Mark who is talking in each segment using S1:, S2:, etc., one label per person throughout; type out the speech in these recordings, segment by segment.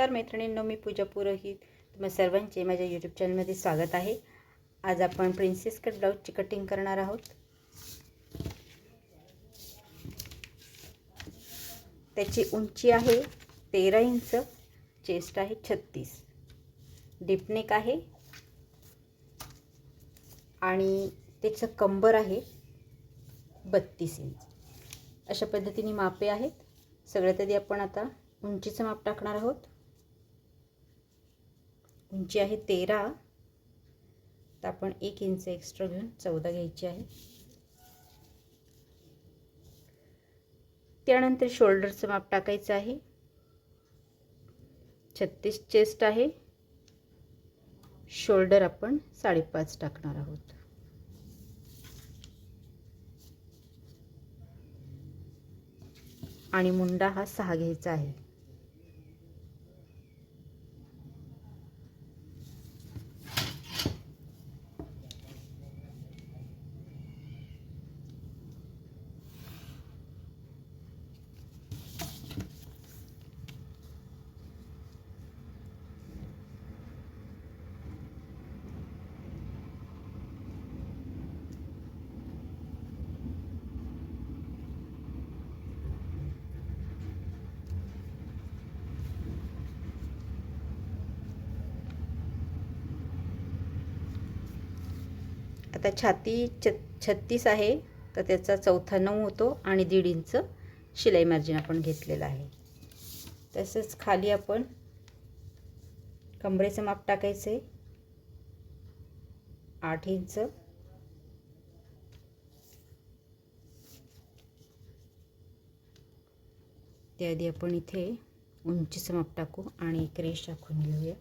S1: नमस्कार मैत्रिणींनो, मी पूजा पुरोहित तुम्हा सर्वांचे माझ्या यूट्यूब चॅनलमध्ये स्वागत आहे। आज आपण प्रिन्सेस कट ब्लाउजची कटिंग करणार आहोत। त्याची उंची आहे 13 इंच, चेस्ट आहे 36, डीप नेक आहे आणि त्याचं कंबर आहे 32 इंच। अशा पद्धतीने मापे आहेत। सगळ्यात आधी आपण आता उंचीचं माप टाकणार आहोत। उंची आहे 13, तर आपण 1 इंच एक्स्ट्रा घेऊन 14 घ्यायची आहे। त्यानंतर शोल्डरचं माप टाकायचं आहे। 36 चेस्ट आहे, शोल्डर आपण 5.5 टाकणार आहोत। आणि मुंडा हा 6 घ्यायचा आहे। आता छाती 36 आहे, तर त्याचा चौथा 9 होतो आणि 1.5 इंच शिलाई मार्जिन आपण घेतलेला आहे। तसेच खाली आपण कमरेचं माप टाकायचं आहे 8 इंच। त्याआधी आपण इथे उंचीचं माप टाकू आणि एक रेष आखून घेऊया।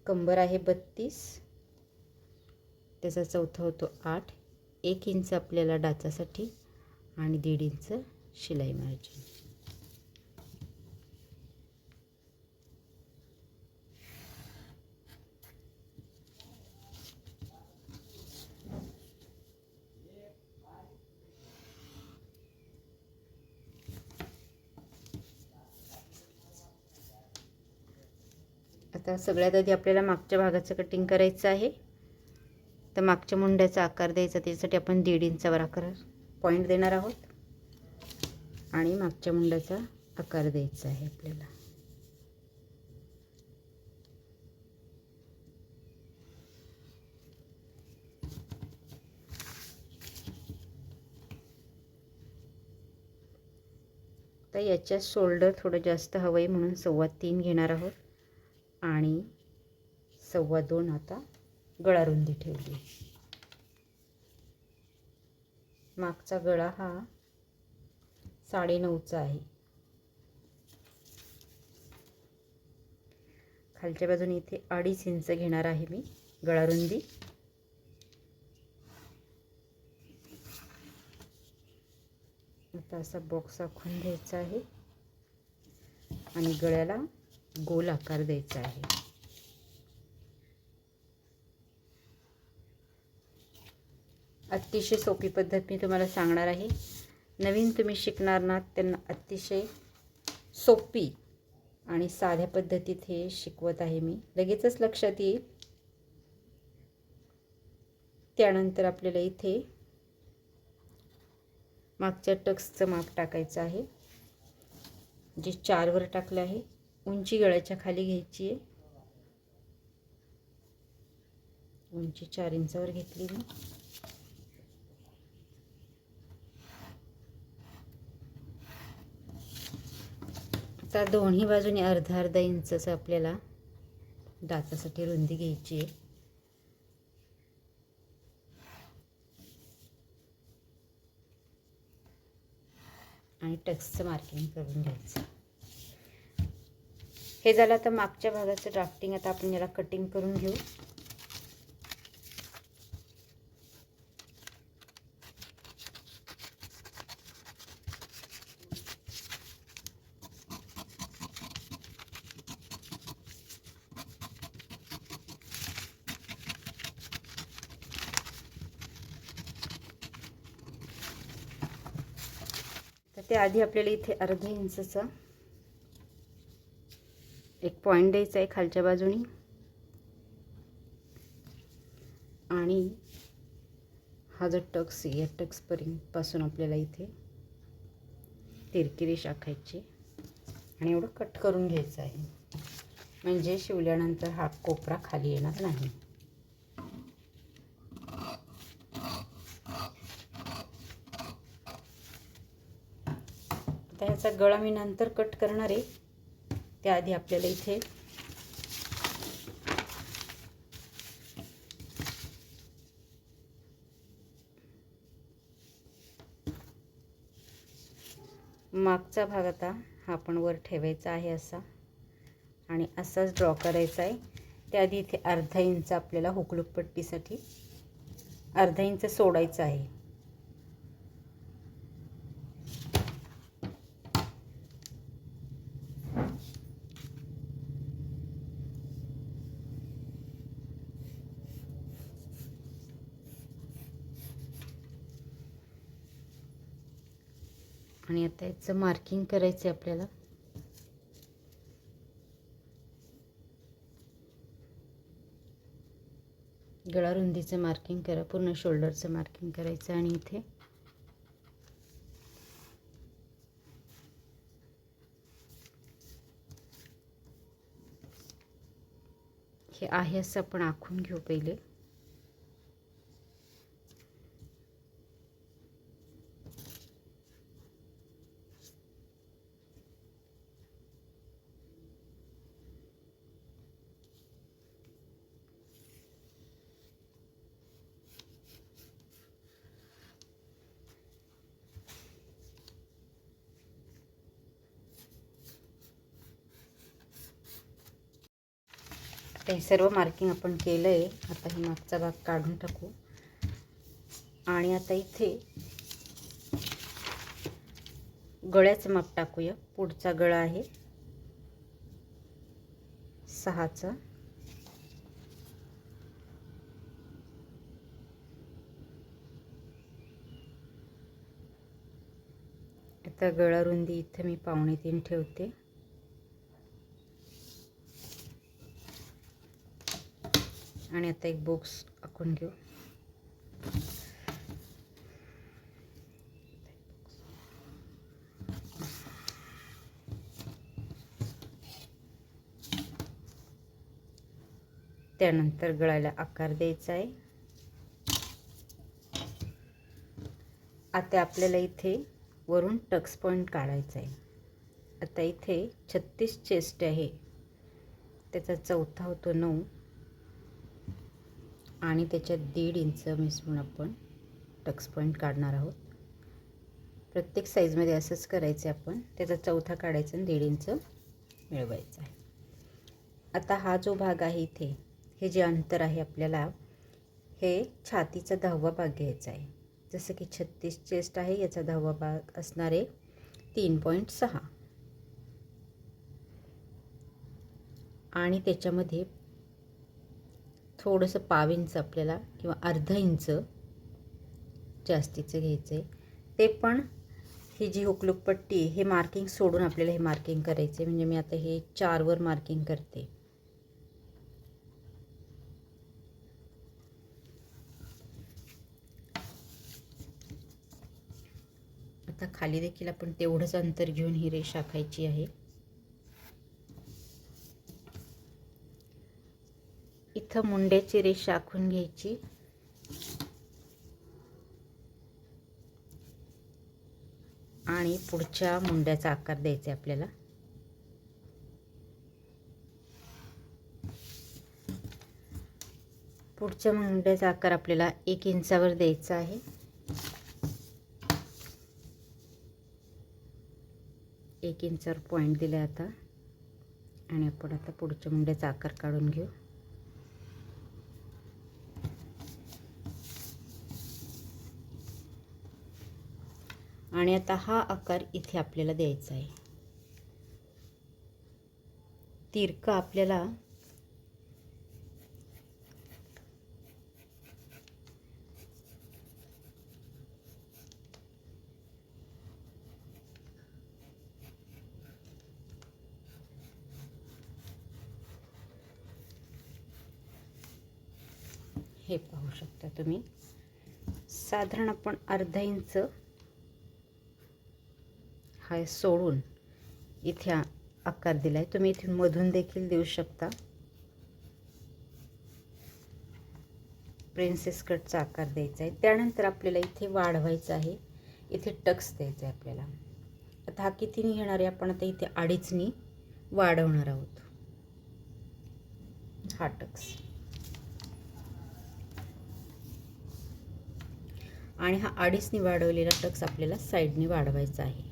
S1: कंबर आहे 32, त्याचा चौथा होतो 8, 1 इंच आपल्याला डाचासाठी आणि 1.5 इंच शिलाई मार्जिन। आता सगळ्यात आधी आपल्याला मागच्या भागाचं कटिंग करायचं आहे। तर मागच्या मुंड्याचा आकार द्यायचा, त्यासाठी आपण 1.5 इंचावर आकार पॉईंट देणार आहोत आणि मागच्या मुंड्याचा आकार द्यायचा आहे आपल्याला। तर याच्या शोल्डर थोडं जास्त हवं आहे म्हणून 3.25 घेणार आहोत आणि 2.25 आता गळा रुंदी ठेवली। मागचा गळा हा 9.5चा आहे। खालच्या बाजूने इथे 2.5 इंच घेणार आहे मी गळा रुंदी। आता असा बॉक्स आखून घ्यायचा आहे आणि गळ्याला गोल आकार द्यायचा आहे। अतिशय सोपी पद्धत मी तुम्हाला सांगणार आहे। नवीन तुम्ही शिकणार ना त्यांना अतिशय सोपी आणि साध्या पद्धतीत हे शिकवत आहे मी, लगेचच लक्षात येईल। त्यानंतर आपल्याला इथे मागच्या टक्सचं माप टाकायचं आहे, जे 4 वर टाकलं आहे। उंची गळ्याच्या खाली घ्यायची आहे, उंची 4 इंचावर घेतली मी। आता दोन्ही बाजूने अर्धा इंचचं आपल्याला डाचासाठी रुंदी घ्यायची आहे आणि टक्सचं मार्किंग करून घ्यायचं। हे झालं आता मागच्या भागाचं ड्राफ्टिंग। आता आपण याला कटिंग करून घेऊ। त्याआधी आपल्याला इथे अर्धा इंचचा एक पॉईंट द्यायचा आहे खालच्या बाजूनी आणि हा जो टक्स आहे या टक्सपासून आपल्याला इथे तिरकी रेष आखायची आणि एवढं कट करून घ्यायचं आहे, म्हणजे शिवल्यानंतर हा कोपरा खाली येणार नाही. आता ह्याचा गळा मी नंतर कट करणार आहे. त्याआधी आपल्याला इथे मागचा भाग आता हा आपण वर ठेवायचा आहे असा आणि असाच ड्रॉ करायचा आहे. त्याआधी इथे अर्धा इंच आपल्याला हुकलूक पट्टीसाठी अर्धा इंच सोडायचा आहे. आणि आता याचं मार्किंग करायचं आहे आपल्याला. गळा रुंदीचं मार्किंग करा, पूर्ण शोल्डरचं मार्किंग करायचं आणि इथे हे आहे असं आपण आखून घेऊ पहिले. हे सर्व मार्किंग आपण केलं आहे. आता हे मागचा भाग काढून टाकू आणि आता इथे गळ्याचं माप टाकूया. पुढचा गळा आहे 6चा. आता गळा रुंदी इथे मी 2.25 ठेवते आणि आता एक बॉक्स आखून घेऊ. त्यानंतर गळ्याला आकार द्यायचा आहे. आता आपल्याला इथे वरून टक्स पॉईंट काढायचा आहे. आता इथे 36 चेस्ट आहे, त्याचा चौथा होतो 9 आणि त्याच्यात 1.5 इंच मिसळून आपण टक्स पॉईंट काढणार आहोत. प्रत्येक साईजमध्ये असंच करायचं आपण. त्याचा चौथा काढायचा आणि 1.5 इंच मिळवायचा आहे. आता हा जो भाग आहे इथे, हे जे अंतर आहे आपल्याला हे छातीचा 10वा भाग घ्यायचा आहे. जसं की 36 चेस्ट आहे, याचा 10वा भाग असणार आहे 3.6 आणि त्याच्यामध्ये थोडंसं 1/2 इंच आपल्याला किंवा अर्धा इंच जास्तीचं घ्यायचं आहे. ते पण ही जी हुकलूक पट्टी हे मार्किंग सोडून आपल्याला हे मार्किंग करायचं आहे. म्हणजे मी आता हे 4 वर मार्किंग करते. आता खाली देखील आपण तेवढंच अंतर घेऊन ही रेष आखायची आहे. इथं मुंड्याची रेष आखून घ्यायची आणि पुढच्या मुंड्याचा आकार द्यायचा आहे आपल्याला. पुढच्या मुंड्याचा आकार आपल्याला 1 इंचावर द्यायचा आहे. 1 इंचावर पॉईंट दिला आता आणि आपण आता पुढच्या मुंड्याचा आकार काढून घेऊ. आणि आता हा आकार इथे आपल्याला द्यायचा आहे. तिरका आपल्याला हे पाहू शकता तुम्ही, साधारण आपण अर्धा इंच हा सोडून इथे आकार दिलाय. तुम्ही इथे मधून देखील देऊ शकता. प्रिन्सेस कटचा आकार द्यायचा आहे. त्यानंतर आपल्याला इथे वाढवायचं आहे, इथे टक्स द्यायचा आहे आपल्याला. आता हा कितीनी घेणार आहे आपण, आता इथे 2.5नी वाढवणार आहोत हा टक्स. आणि हा 2.5नी वाढवलेला टक्स आपल्याला साईडनी वाढवायचा आहे.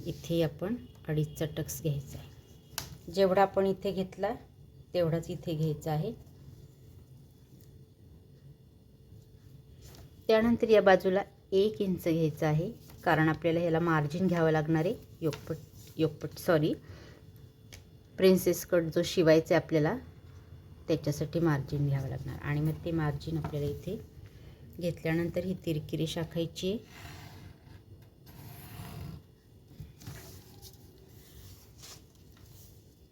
S1: इथे आपण 2.5चा टक्स घ्यायचा आहे. जेवढा आपण इथे घेतला तेवढाच इथे घ्यायचा आहे. त्यानंतर या बाजूला 1 इंच घ्यायचं आहे, कारण आपल्याला ह्याला मार्जिन घ्यावं लागणार आहे. प्रिन्सेस कट जो शिवायचा आहे आपल्याला, त्याच्यासाठी मार्जिन घ्यावं लागणार. आणि मग ते मार्जिन आपल्याला इथे घेतल्यानंतर ही तिरकी रेषा आखायची.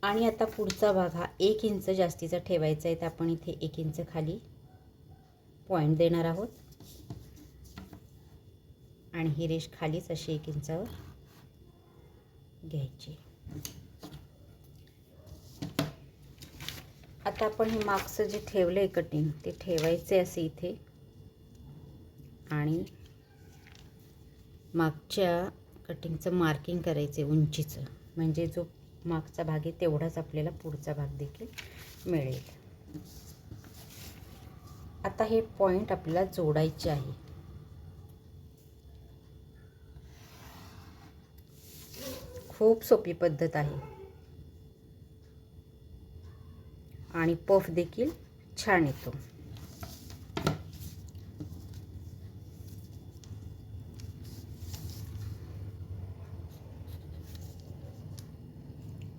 S1: आणि आता पुढचा भाग हा 1 इंच जास्तीचा ठेवायचा आहे, तर आपण इथे 1 इंच खाली पॉईंट देणार आहोत. आणि ही रेष खालीच अशी 1 इंचावर घ्यायची. आता आपण हे मागचं जे ठेवलं आहे कटिंग, ते ठेवायचं आहे असे इथे. आणि मागच्या कटिंगचं मार्किंग करायचं आहे उंचीचं, म्हणजे जो मागचा भाग आहे तेवढाच आपल्याला पुढचा भाग देखील मिळेल. आता हे पॉईंट आपल्याला जोडायचे आहे. खूप सोपी पद्धत आहे आणि पफ देखील छान येतो.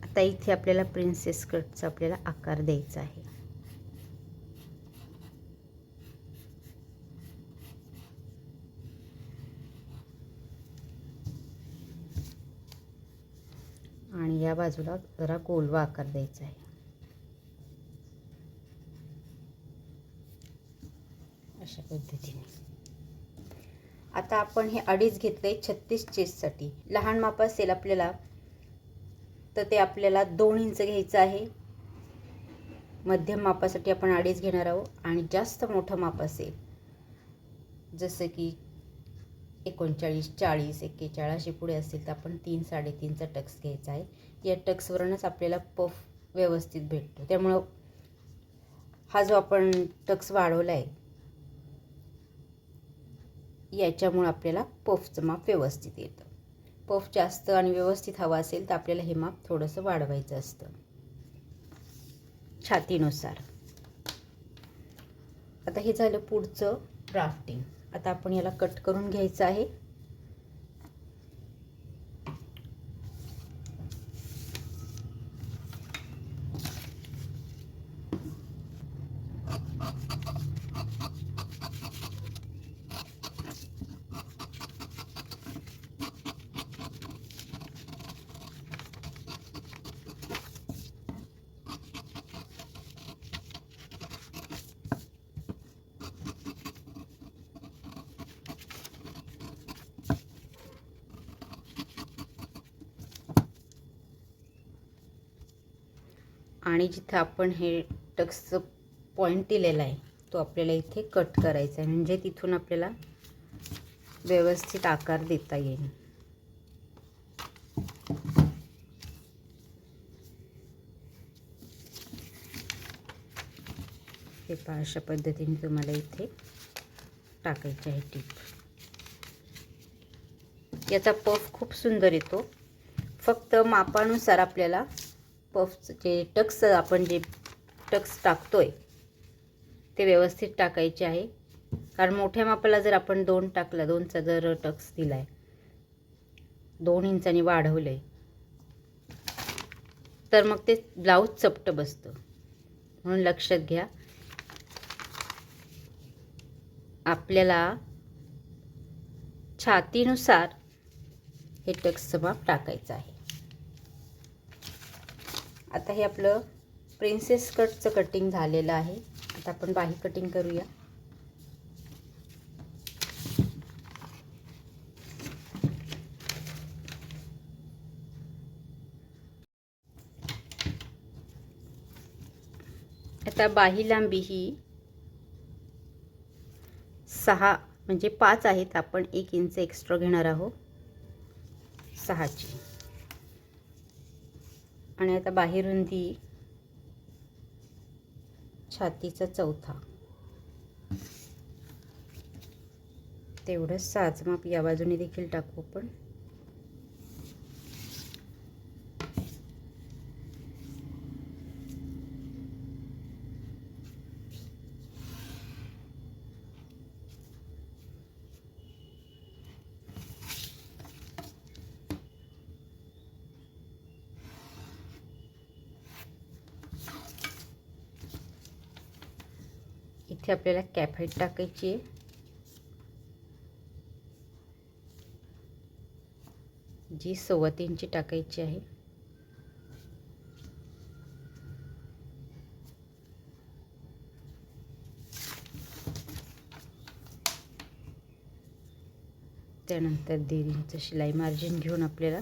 S1: आता इथे आपल्याला प्रिन्सेस कटचा आपल्याला आकार द्यायचा आहे. आणि या बाजूला जरा गोलवा आकार द्यायचा आहे. अशा पद्धतीने. आता आपण हे 2.5 घेतलंय 36 चेस्टसाठी. लहान माप असेल आपल्याला तर ते आपल्याला 2 इंच घ्यायचं आहे. मध्यम मापासाठी आपण 2.5 घेणार आहोत. आणि जास्त मोठं माप असेल जसं की 39, 40, 41 अशी पुढे असेल तर आपण 3, 3.5चा टक्स घ्यायचा आहे. या टक्सवरूनच आपल्याला पफ व्यवस्थित भेटतो. त्यामुळं हा जो आपण टक्स वाढवला आहे याच्यामुळे आपल्याला पफचं माप व्यवस्थित येतं. पफ जास्त आणि व्यवस्थित हवा असेल तर आपल्याला हे माप थोडंसं वाढवायचं असतं छातीनुसार. आता हे झालं पुढचं ड्राफ्टिंग. आता आपण याला कट करून घ्यायचं आहे. आणि जिथं आपण हे टक्सचं पॉईंट दिलेला आहे तो आपल्याला इथे कट करायचा आहे, म्हणजे तिथून आपल्याला व्यवस्थित आकार देता येईल. हे पहा, अशा पद्धतीने तुम्हाला इथे टाकायचे आहे टीप. याचा पफ खूप सुंदर येतो. फक्त मापानुसार आपल्याला पफचे टक्स, आपण जे टक्स टाकतोय ते व्यवस्थित टाकायचे आहे. कारण मोठ्या मापाला जर आपण 2 टाकला, 2चा जर टक्स दिलाय, 2 इंचांनी वाढवलंय, तर मग ते ब्लाऊज चपट बसतं. म्हणून लक्षात घ्या, आपल्याला छातीनुसार हे टक्सचं माप टाकायचं आहे. आता हे आपलं प्रिन्सेस कटचं कटिंग झालेलं आहे. आता आपण बाही कटिंग करूया. आता बाही लांबी ही 6 म्हणजे 5 आहेत. आपण 1 इंच एक्स्ट्रा घेणार आहोत 6ची. आणि आता बाही रुंदी छातीचा 1/4 तेवढंच साजमाप या बाजूने देखील टाकू आपण. इथे आपल्याला कॅप हाईट टाकायची आहे. जी 3.25 इंची टाकायची आहे. त्यानंतर 1.5 इंच शिलाई मार्जिन घेऊन आपल्याला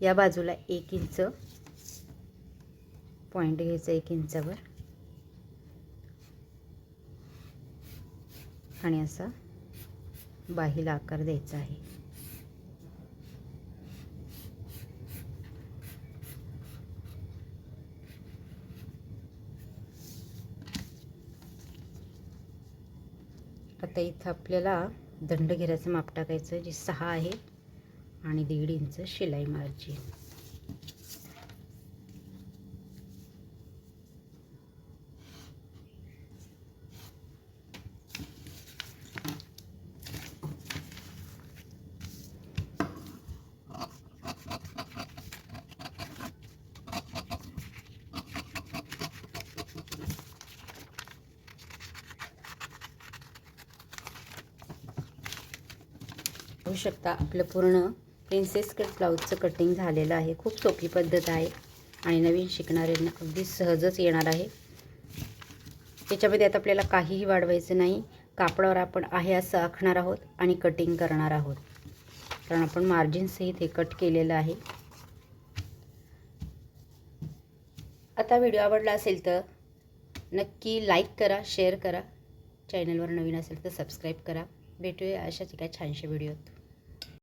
S1: या बाजूला 1 इंच पॉइंट घ्यायचा 1 इंचावर आणि असा बाहीला आकार द्यायचा आहे. आता इथं आपल्याला दंडघेराचं माप टाकायचं जे 6 आहे आणि 1.5 इंच शिलाई मार्जिन. होऊ शकता आपलं पूर्ण प्रिन्सेस कट ब्लाऊजचं कटिंग झालेलं आहे. खूप सोपी पद्धत आहे आणि नवीन शिकणाऱ्यांना अगदी सहजच येणार आहे. त्याच्यामध्ये आता आपल्याला काहीही वाढवायचं नाही. कापडावर आपण आहे असं आखणार आहोत आणि कटिंग करणार आहोत, कारण आपण मार्जिन सहित हे कट केलेलं आहे. आता व्हिडिओ आवडला असेल तर नक्की लाईक करा, शेअर करा. चॅनलवर नवीन असेल तर सबस्क्राईब करा. भेटूया अशाच एका छानशा व्हिडिओत.